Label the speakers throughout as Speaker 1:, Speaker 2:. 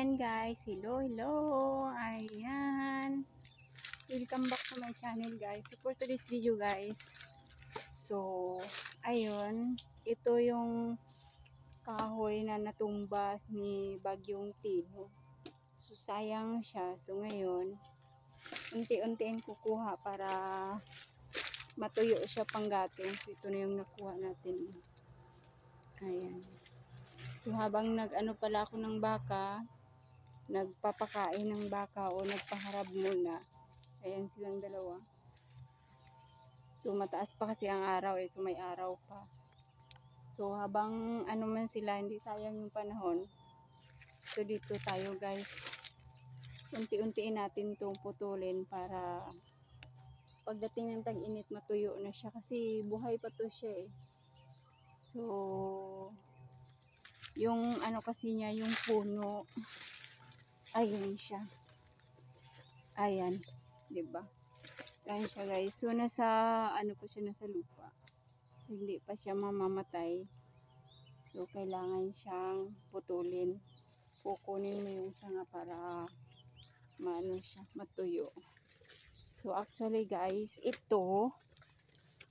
Speaker 1: Ayan guys, hello. Ayan. Welcome back to my channel guys. So for today's video guys, so ayun, ito yung kahoy na natumbas ni Bagyong Tino. So sayang siya. So ngayon, unti-untiin kukuha para matuyo siya panggatong. So ito na yung nakuha natin. Ayan. So habang nag-ano pala ako ng baka, nagpapakain ng baka o nagpaharap muna. Ayan silang dalawa. So mataas pa kasi ang araw so may araw pa. So habang ano man sila, hindi sayang yung panahon. So dito tayo guys. Unti-untiin natin itong putulin para pagdating ng tag-init matuyo na siya kasi buhay pa to siya eh. So yung ano kasi niya, yung puno, ayun siya. Ayan, 'di ba? Ayan siya guys. So nasa ano pa siya, nasa lupa. So, hindi pa siya mamamatay. So kailangan siyang putulin. Kukunin mo yung sanga para maano siya, matuyo. So actually guys, ito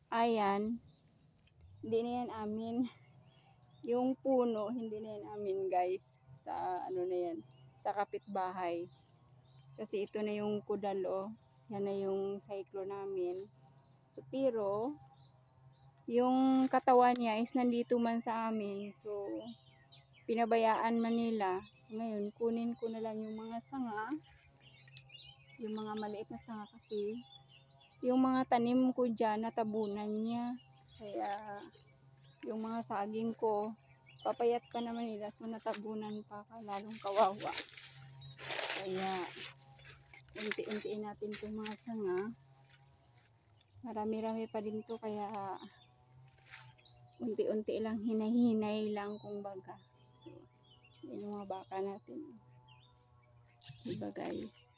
Speaker 1: ayan, hindi na yan amin. Yung puno, hindi na yan amin guys. Sa ano na yan, sa kapitbahay. Kasi ito na yung kudalo. Yan na yung cyclo namin. So pero yung katawan niya is nandito man sa amin. So pinabayaan man nila. Ngayon kunin ko na lang yung mga sanga. Yung mga maliit na sanga kasi yung mga tanim ko dyan natabunan niya. Kaya yung mga saging ko papayat pa naman nila. So natabunan pa, lalong kawawa. Kaya unti-untiin natin itong mga sanga. Marami-rami pa din to kaya unti-unti lang, hinay-hinay lang kumbaga. So, yun yung mga baka natin. Diba guys?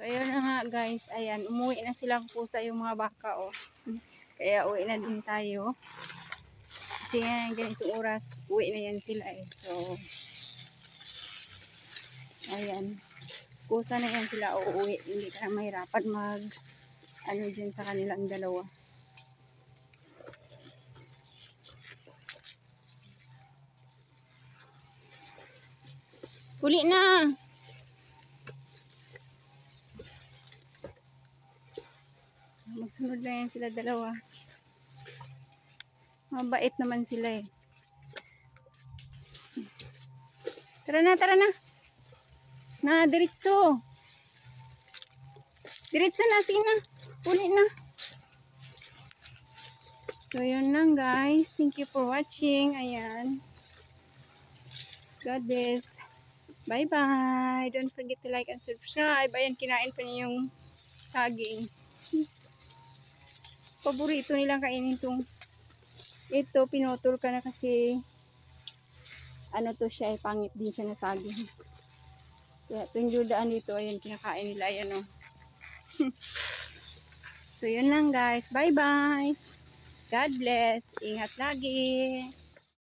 Speaker 1: So, ayun na nga guys. Ayan, umuwi na silang pusa yung mga baka, oh. Kaya uwi na din tayo. Kasi nga, ganitong oras, uwi na yan sila eh. So, ayan. Pusa na yan sila uuwi. Hindi ka na mahirapan mag, ano dyan sa kanilang dalawa. Uli na. Magsunod na yan sila dalawa. Mabait naman sila eh. Tara na, tara na. Na, diretso. Diretso na, sige na. Uli na. So, yun lang guys. Thank you for watching. Ayan. God bless. Bye-bye. Don't forget to like and subscribe. Ayan, kinain pa niya yung saging. Paborito nilang kainin itong ito, pinutol ka na kasi ano to siya, pangit din siya na saging. Kaya tuwing dudaan dito, ayun, kinakain nila, ayan o. So, yun lang guys. Bye-bye. God bless. Ingat lagi.